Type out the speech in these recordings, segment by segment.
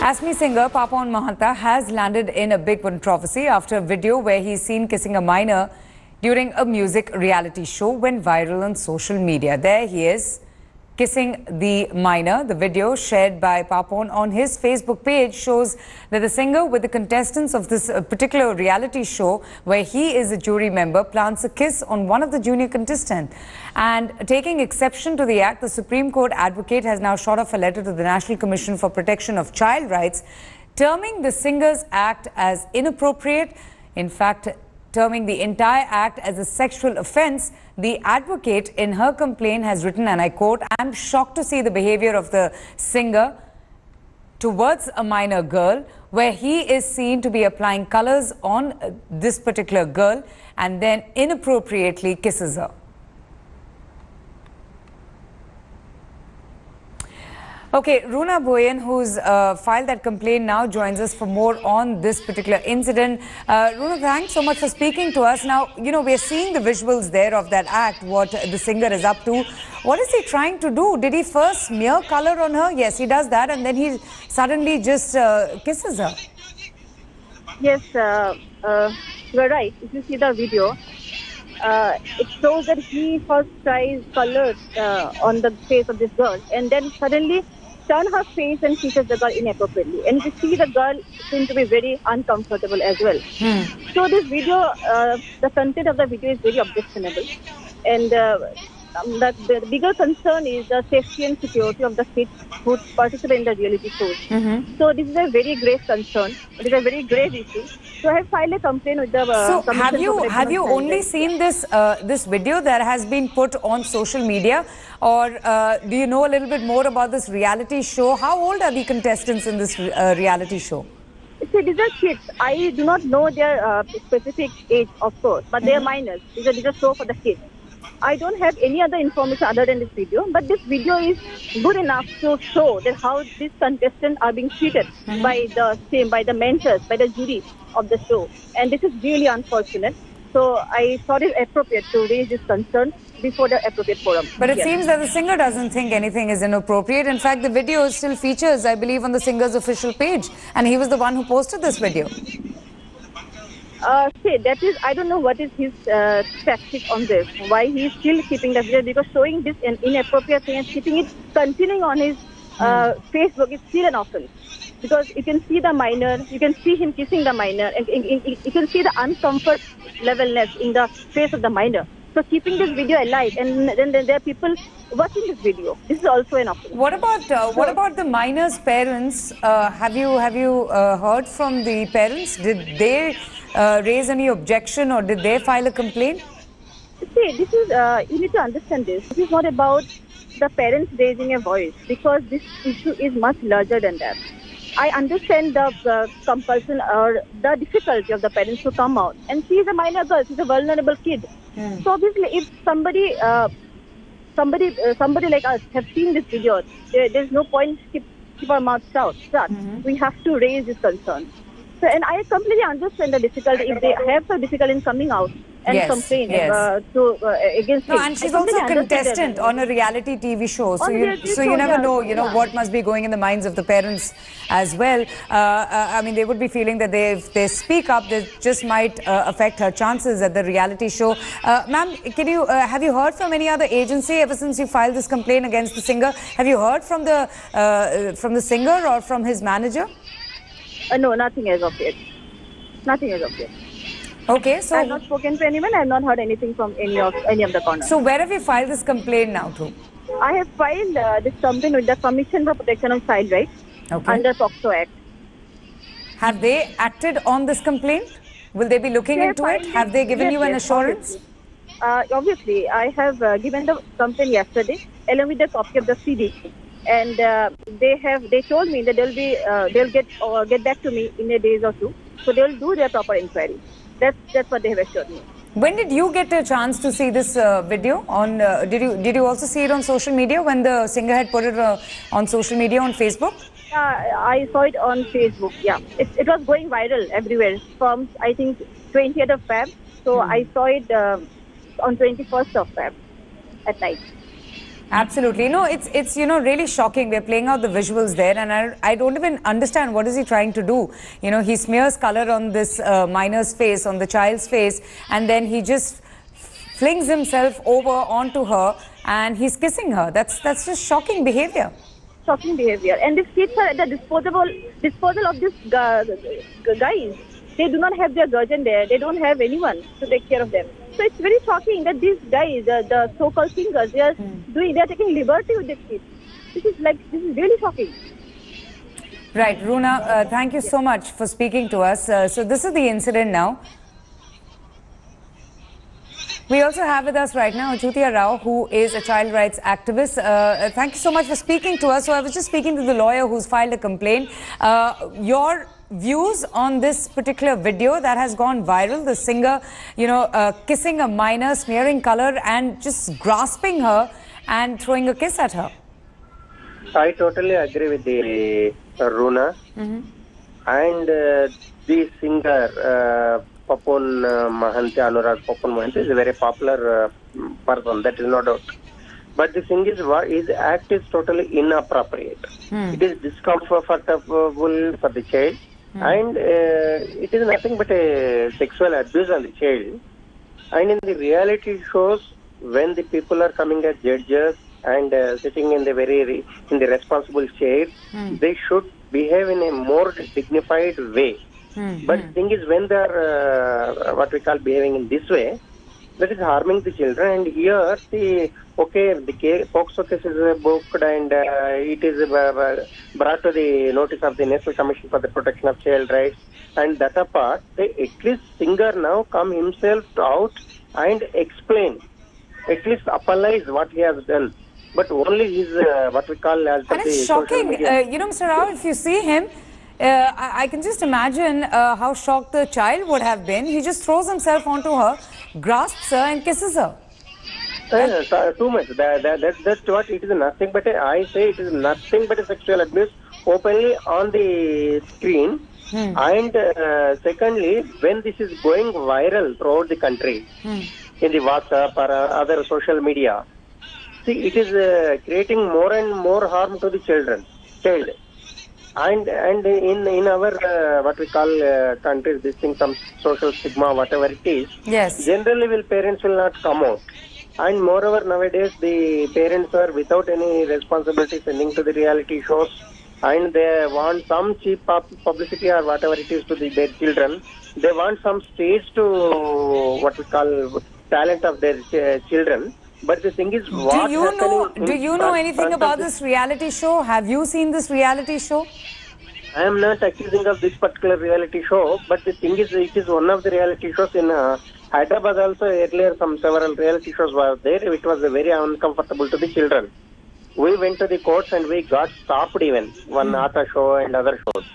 Asmi singer Papon has landed in a big controversy after a video where he's seen kissing a minor during a music reality show went viral on social media. There he is, kissing the minor. The video shared by Papon on his Facebook page shows that the singer with the contestants of this particular reality show, where he is a jury member, plants a kiss on one of the junior contestants. And taking exception to the act, the Supreme Court advocate has now shot off a letter to the National Commission for Protection of Child Rights, terming the singer's act as inappropriate. In fact, terming the entire act as a sexual offence. The advocate in her complaint has written, and I quote, "I'm shocked to see the behaviour of the singer towards a minor girl, where he is seen to be applying colours on this particular girl and then inappropriately kisses her." Okay, Runa Boyan, who's filed that complaint, now joins us for more on this particular incident. Runa, thanks so much for speaking to us. Now, you know, we're seeing the visuals there of that act, what the singer is up to. What is he trying to do? Did he first smear color on her? Yes, he does that, and then he suddenly just kisses her. Yes, you're right. If you see the video, it shows that he first tries color on the face of this girl, and then suddenly turn her face and kisses the girl inappropriately. And you see the girl seems to be very uncomfortable as well. So this video, the content of the video is very objectionable. And the bigger concern is the safety and security of the kids who participate in the reality shows. So this is a very grave concern. It is a very grave issue. So I have filed a complaint with the So have you only seen this this video that has been put on social media, or do you know a little bit more about this reality show? How old are the contestants in this reality show? See, these are kids. I do not know their specific age, of course, but they are minors. These are show for the kids. I don't have any other information other than this video, but this video is good enough to show that how these contestants are being treated by the mentors, by the jury of the show, and this is really unfortunate. So I thought it appropriate to raise this concern before the appropriate forum. But it seems that the singer doesn't think anything is inappropriate. In fact, the video still features, I believe, on the singer's official page, and he was the one who posted this video. That is, I don't know what is his tactic on this, why he is still keeping the video, because showing this an inappropriate thing and keeping it continuing on his Facebook is still an offense. Because you can see the minor, you can see him kissing the minor, and you can see the uncomfort levelness in the face of the minor. So keeping this video alive, and then there are people watching this video. This is also an offense. What about the minor's parents? Have you heard from the parents? Did they raise any objection, or did they file a complaint? See, this is you need to understand this. This is not about the parents raising a voice, because this issue is much larger than that. I understand the compulsion or the difficulty of the parents to come out. And she is a minor girl, she's a vulnerable kid. So obviously, if somebody like us have seen this video, there's no point to keep our mouths shut. We have to raise this concern. So, and I completely understand the difficulty if they have some difficulty in coming out and complain against him. No, and she's also a contestant on a reality TV show, so you never know, what must be going in the minds of the parents as well. I mean, they would be feeling that if they speak up, they just might affect her chances at the reality show. Ma'am, have you heard from any other agency ever since you filed this complaint against the singer? Have you heard from the singer or from his manager? No, nothing as of yet. Nothing as of yet. Okay, so I have not spoken to anyone. I have not heard anything from any of the corners. So where have you filed this complaint now to? I have filed this complaint with the Commission for Protection of Child Rights under POCSO Act. Have they acted on this complaint? Will they be looking into it? Have they given you an assurance? Obviously, I have given the complaint yesterday along with the copy of the CD. And they told me that they'll get back to me in a day or two. So they will do their proper inquiry. That's what they have assured me. When did you get a chance to see this video? Did you also see it on social media when the singer had put it on social media on Facebook? I saw it on Facebook. Yeah, it was going viral everywhere from I think 20th of Feb. So I saw it on 21st of Feb at night. Absolutely. No, it's really shocking. We're playing out the visuals there, and I don't even understand what is he trying to do. He smears color on this minor's face, on the child's face, and then he just flings himself over onto her, and he's kissing her. That's just shocking behavior. Shocking behavior. And these kids are at the disposal of these guys. They do not have their guardian there. They don't have anyone to take care of them. So it's very shocking that these guys, the so-called singers, they are taking liberty with these kids. This is really shocking. Right, Runa, thank you so much for speaking to us. So this is the incident now. We also have with us right now Jyotia Rao, who is a child rights activist. Thank you so much for speaking to us. So I was just speaking to the lawyer who's filed a complaint. Your views on this particular video that has gone viral, the singer, kissing a minor, smearing color and just grasping her and throwing a kiss at her. I totally agree with the Runa. And the singer, Papon Anurag Papon Mohanty is a very popular person, that is no doubt. But the thing is, his act is totally inappropriate. It is discomfortable for the child, and it is nothing but a sexual abuse on the child. And in the reality shows, when the people are coming as judges and sitting in the responsible chair, they should behave in a more dignified way. But the thing is, when they are what we call behaving in this way, that is harming the children. And here, the POCSO case is booked and it is brought to the notice of the National Commission for the Protection of Child Rights. And that apart, at least singer now come himself out and explain, at least apologize what he has done. But only his what we call as and it's shocking. Mr. Rao, if you see him, I can just imagine how shocked the child would have been. He just throws himself onto her, grasps her and kisses her. Too much. That's what it is. Nothing but I say it is nothing but a sexual abuse openly on the screen. And secondly, when this is going viral throughout the country, in the WhatsApp or other social media, see, it is creating more and more harm to the child. And in our what we call countries, this thing, some social stigma, whatever it is, yes, generally parents will not come out. And moreover, nowadays the parents are without any responsibility sending to the reality shows, and they want some cheap publicity or whatever it is to their children. They want some stage to what we call talent of their children. But the thing is, do you know anything about this reality show? Have you seen this reality show? I am not accusing of this particular reality show, but the thing is, it is one of the reality shows in Hyderabad also. Earlier, several reality shows were there. It was very uncomfortable to the children. We went to the courts and we got stopped even, one Ata show and other shows.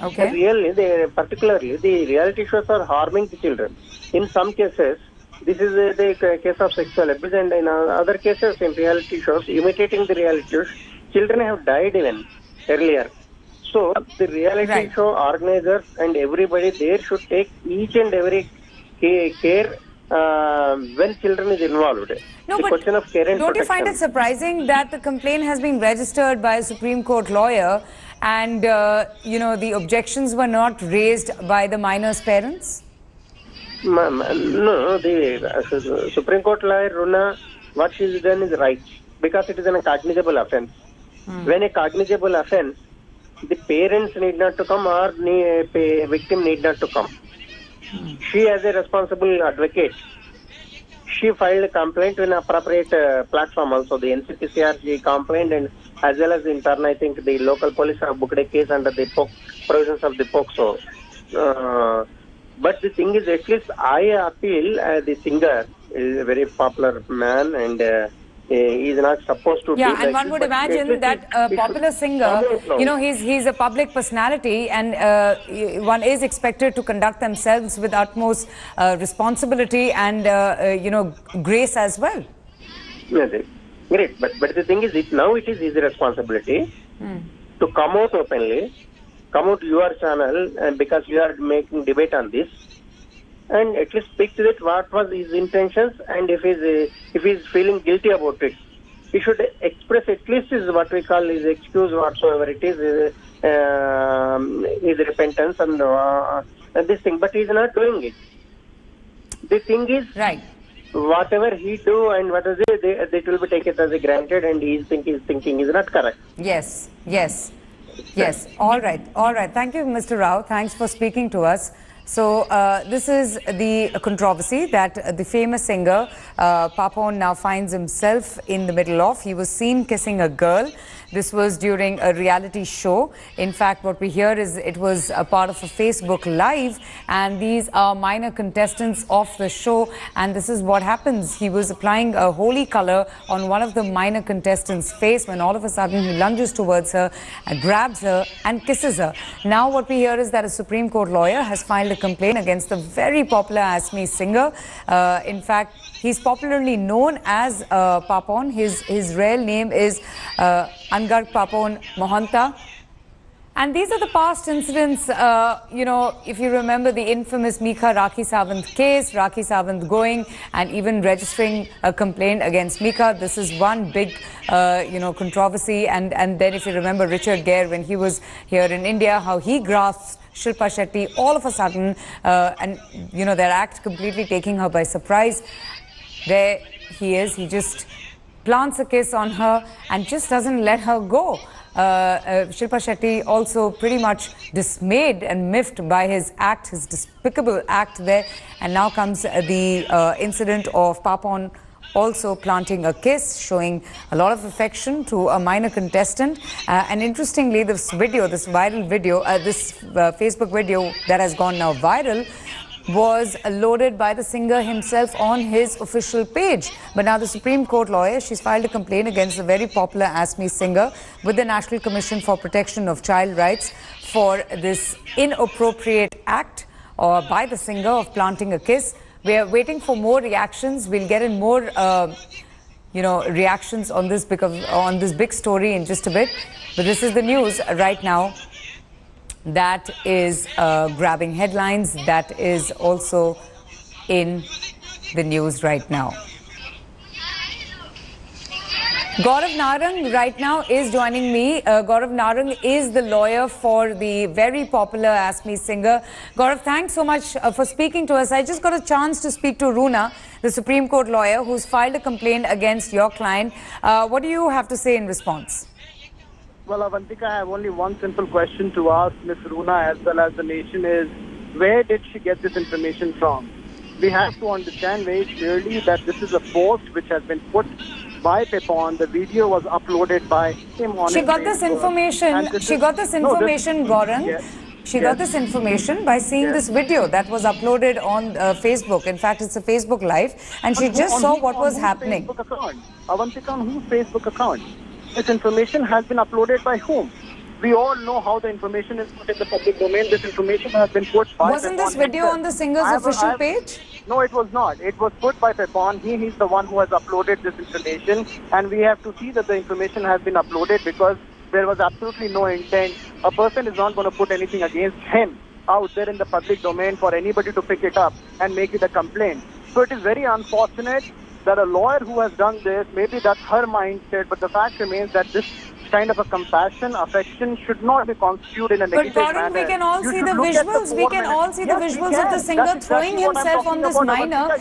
Okay. And really, particularly, the reality shows are harming the children. In some cases, this is the case of sexual abuse, and in other cases, in reality shows, imitating the reality shows, children have died even earlier. So, the reality show organizers and everybody there should take each and every care when children is involved. No, the question of care and don't protection. You find it surprising that the complaint has been registered by a Supreme Court lawyer and, the objections were not raised by the minor's parents? No, the Supreme Court lawyer, Runa, what she has done is right, because it is a cognizable offence. When a cognizable offence, the parents need not to come or victim need not to come. She, as a responsible advocate, she filed a complaint in appropriate platform also, the NCPCRG complaint, and as well as in turn, I think the local police have booked a case under the provisions of the POCSO. But the thing is, at least I appeal, the singer is a very popular man and he is not supposed to do and like one would imagine that a popular singer, he's a public personality and one is expected to conduct themselves with utmost responsibility and, grace as well. Yes, great. But the thing is, now it is his responsibility to come out openly, come out your channel, and because you are making debate on this, and at least speak to it what was his intentions, and if he's feeling guilty about it, he should express at least his what we call his excuse whatsoever it is, his repentance and this thing. But he is not doing it. The thing is, Right. whatever he do and what is it, it will be taken as a granted, and his thinking is not correct. Yes, yes, yes. All right, all right. Thank you, Mr. Rao. Thanks for speaking to us. So this is the controversy that the famous singer Papon now finds himself in the middle of. He was seen kissing a girl. This was during a reality show. In fact, what we hear is it was a part of a Facebook Live, and these are minor contestants of the show. And this is what happens. He was applying a holy color on one of the minor contestants' face when all of a sudden he lunges towards her, grabs her and kisses her. Now what we hear is that a Supreme Court lawyer has filed a complaint against the very popular Asmi singer. In fact, he's popularly known as Papon. His real name is Angarg Papon Mohanta. And these are the past incidents, you know, if you remember the infamous Mika Rakhi Sawant case, Rakhi Sawant going and even registering a complaint against Mika. This is one big, you know, controversy. And then if you remember Richard Gere, when he was here in India, how he grasped Shilpa Shetty all of a sudden, and, you know, their act completely taking her by surprise. There he is, he just plants a kiss on her and just doesn't let her go. Shilpa Shetty also pretty much dismayed and miffed by his act, his despicable act there. And now comes the incident of Papon also planting a kiss, showing a lot of affection to a minor contestant. And interestingly, this video, this viral video, this Facebook video that has gone now viral, was loaded by the singer himself on his official page. But now the Supreme Court lawyer, she's filed a complaint against the very popular Asmi singer with the National Commission for Protection of Child Rights for this inappropriate act by the singer of planting a kiss. We are waiting for more reactions. We'll get in more, you know, reactions on this on this big story in just a bit. But this is the news right now that is grabbing headlines, that is also in the news right now. Gaurav Narang right now is joining me. Gaurav Narang is the lawyer for the very popular Asmi singer. Gaurav, thanks so much for speaking to us. I just got a chance to speak to Runa, the Supreme Court lawyer who's filed a complaint against your client. What do you have to say in response? Well, Avantika, I have only one simple question to ask Ms. Runa as well as the nation is, where did she get this information from? We have to understand very clearly that this is a post which has been put by Papon. The video was uploaded by him on She got this information, Gaurav. Yes. She got this information by seeing this video that was uploaded on Facebook. In fact, it's a Facebook Live, and she just saw what was happening. Avantika, on whose Facebook account? This information has been uploaded by whom? We all know how the information is put in the public domain. This information has been put by Wasn't this video on the singer's official page? No, it was not. It was put by Papon. He's the one who has uploaded this information. And we have to see that the information has been uploaded because there was absolutely no intent. A person is not going to put anything against him out there in the public domain for anybody to pick it up and make it a complaint. So it is very unfortunate that a lawyer who has done this, maybe that's her mindset, but the fact remains that this kind of a compassion, affection should not be constituted in a negative manner. But Gaurav, we can all see the visuals. We can all see the visuals of the singer throwing himself on this minor.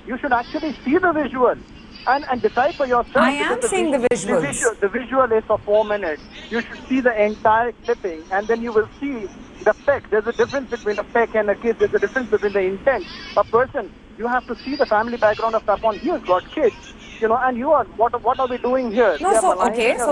You should actually see the visual and decide for yourself. I am seeing the visuals. The visual is for 4 minutes. You should see the entire clipping, and then you will see the peck. There's a difference between a peck and a kiss. There's a difference between the intent. A person, you have to see the family background of Papon. He has got kids, you know, and you are, what are we doing here? No, so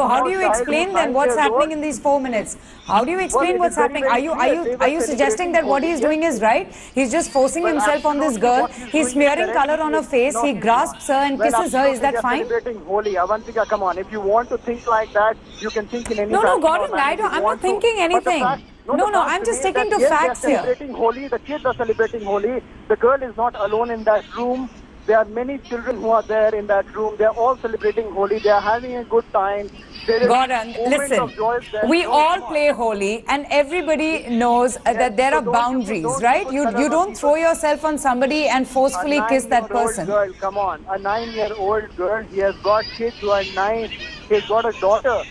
how do you explain then what's happening in these 4 minutes? How do you explain what's happening? Are you suggesting that what he's doing is right? He's just forcing himself on this girl. He's smearing color on her face. He grasps her and kisses her. Is that fine? Celebrating Holi. Avantika, come on. If you want to think like that, you can think in any No, Gaurav, I'm not thinking anything. No, I'm just sticking to facts here. Celebrating Holi. The kids are celebrating Holi. The girl is not alone in that room. There are many children who are there in that room. They are all celebrating Holi. They are having a good time. There is Gaurang, moment listen, of joy there. we No, all come on. play Holi and everybody knows that there so are don't you boundaries, put right? You colors on don't throw people. yourself on somebody and A forcefully kiss that 9-year-old person. girl, come on. A 9-year-old girl. He has got kids who are 9. He's got a daughter.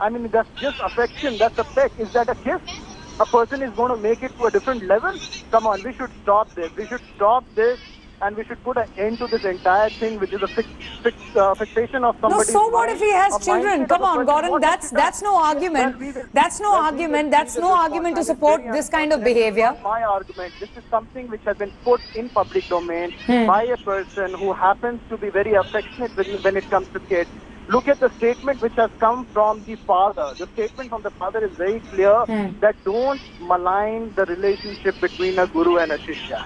I mean, that's just affection. That's a peck. Is that a kiss? A person is going to make it to a different level? Come on, we should stop this. We should stop this and we should put an end to this entire thing, which is a fixation of No, somebody's so what if he has a children? mindset Come of a on, person. Gaurang, What if that's he no argument. Well, we will- That's no well, we argument. will That's see the no response. argument to And it's support very this kind of unfortunate. behavior. It's not my argument. This is something which has been put in public domain Hmm. by a person who happens to be very affectionate when it comes to kids. Look at the statement which has come from the father. The statement from the father is very clear that don't malign the relationship between a guru and a shishya.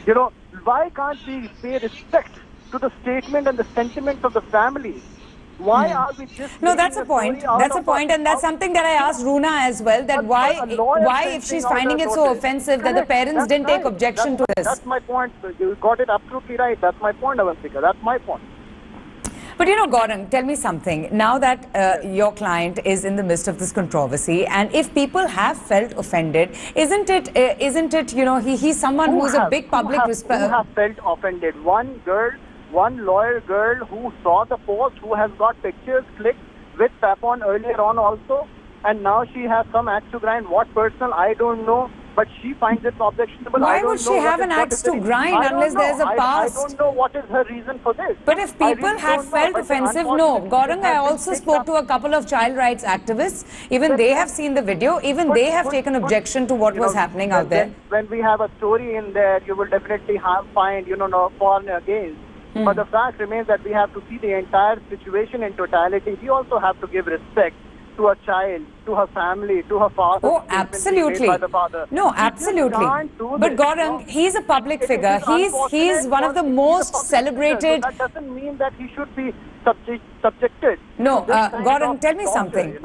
You know, why can't we pay respect to the statement and the sentiments of the family? Why are we just No, making that's a point. story out That's a of point, and that's out- something that I asked Runa as well. That a why, lawyer if she's sending out finding a it so notice. offensive that the Correct. parents That's didn't take right. objection to this. That's my point. You got it absolutely right. That's my point, Avantika. That's my point. But you know, Gaurang, tell me something. Now that your client is in the midst of this controversy, and if people have felt offended, isn't it? You know, he's someone who's a big public who have felt offended? One girl, one lawyer girl who saw the post, who has got pictures clicked with Papon earlier on also, and now she has some axe to grind. What personal, I don't know, but she finds it objectionable. Why I don't would she know have what an is- what axe is the to reason. grind I don't unless know. there's a past? I don't know what is her reason for this. But if I people really have don't know, felt but the offensive, no. unfortunate Gaurang, thing I has been also picked spoke up. to a couple of child rights activists. Even they have seen the video. Even they have taken objection to what was happening out there. When we have a story in there, you will definitely find, no for and against. But the fact remains that we have to see the entire situation in totality. We also have to give respect to a child, to her family, to her father. Oh, Statements being made absolutely. by the father. No, We just absolutely. can't do But this, Gaurang, he's a public It figure. is He's unfortunate one of the because he's a most public figure. celebrated. So that doesn't mean that he should be subjected. No, to this kind Gaurang, of tell me torture, something.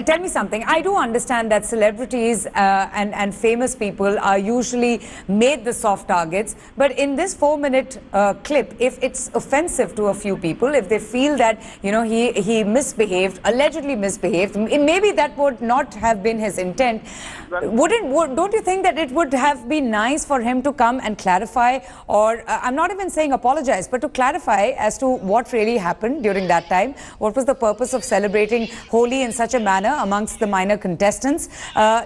Tell me something. I do understand that celebrities and famous people are usually made the soft targets. But in this 4-minute clip, if it's offensive to a few people, if they feel that, he misbehaved, allegedly misbehaved, maybe that would not have been his intent. Don't you think that it would have been nice for him to come and clarify, or I'm not even saying apologize, but to clarify as to what really happened during that time? What was the purpose of celebrating Holi in such a manner amongst the minor contestants?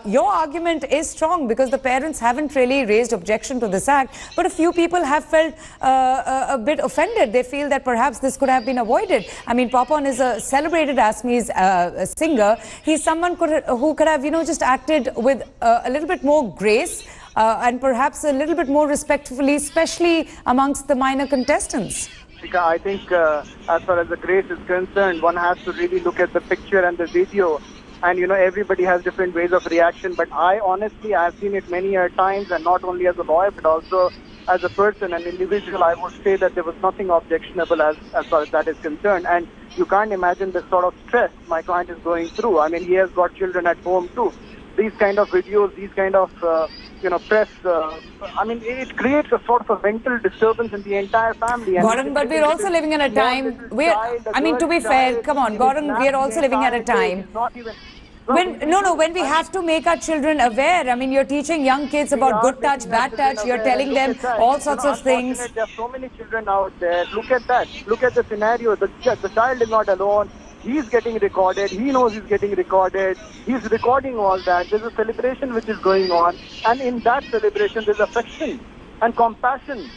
Your argument is strong because the parents haven't really raised objection to this act, but a few people have felt a bit offended. They feel that perhaps this could have been avoided. I mean, Papon is a celebrated Assamese singer. He's someone who could have, just acted with a little bit more grace and perhaps a little bit more respectfully, especially amongst the minor contestants. I think as far as the grace is concerned, one has to really look at the picture and the video. And, everybody has different ways of reaction. But I have seen it many times, and not only as a lawyer, but also as a person, an individual. I would say that there was nothing objectionable as far as that is concerned. And you can't imagine the sort of stress my client is going through. I mean, he has got children at home too. These kind of videos, these kind of press, it creates a sort of a mental disturbance in the entire family. Gaurang, but we're also living at a time to be fair, come on, Gaurang, we're also living at a time when we have to make our children aware. I mean, you're teaching young kids about good touch, bad touch, you're telling them all sorts of things. There are so many children out there. Look at that. Look at the scenario. The child is not alone. He's getting recorded. He knows he's getting recorded. He's recording all that. There's a celebration which is going on. And in that celebration, there's affection and compassion.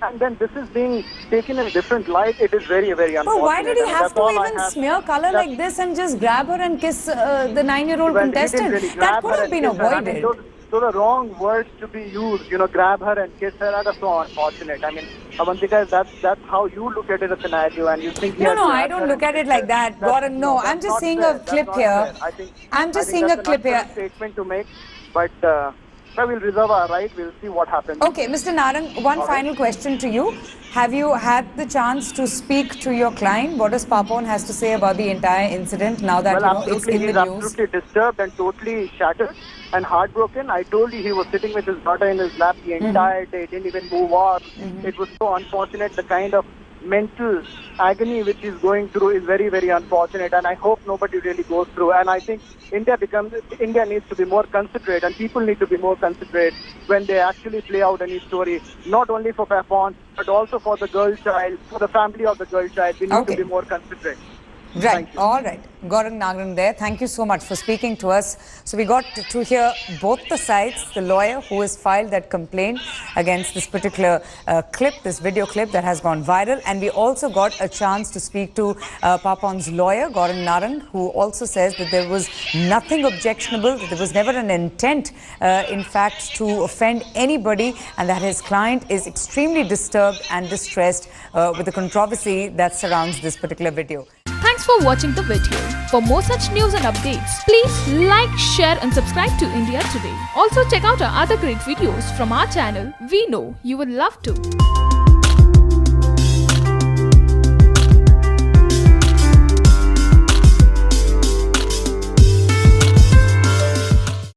And then this is being taken in a different light. It is very, very unfortunate. But why did he have to even smear color like this and just grab her and kiss the 9-year-old contestant? Really that could have been avoided. Those are wrong words to be used. Grab her and kiss her. That's so unfortunate. I mean, Avantika, that's how you look at it, a scenario, and you think. No, I don't look at it like that, Gaurang. No, I'm just seeing a clip here. I'm just seeing a clip here. Statement to make, but So we'll reserve our right. We'll see what happens. Okay, Mr. Narang, one final question to you. Have you had the chance to speak to your client? What does Papon has to say about the entire incident now that Well, it's in he's the news? absolutely disturbed and totally shattered and heartbroken. I told you he was sitting with his daughter in his lap the entire day, didn't even move on. It was so unfortunate. The kind of mental agony which he's going through is very, very unfortunate, and I hope nobody really goes through. And I think India needs to be more considerate, and people need to be more considerate when they actually play out any story, not only for Papon, but also for the girl child, for the family of the girl child. We need to be more considerate. Right, all right. Gaurang Nagaran there. Thank you so much for speaking to us. So we got to hear both the sides, the lawyer who has filed that complaint against this particular clip, this video clip that has gone viral. And we also got a chance to speak to Papon's lawyer, Gaurang Nagaran, who also says that there was nothing objectionable, that there was never an intent, in fact, to offend anybody, and that his client is extremely disturbed and distressed with the controversy that surrounds this particular video. Thanks for watching the video. For more such news and updates, please like, share and subscribe to India Today. Also check out our other great videos from our channel. We know you will love to.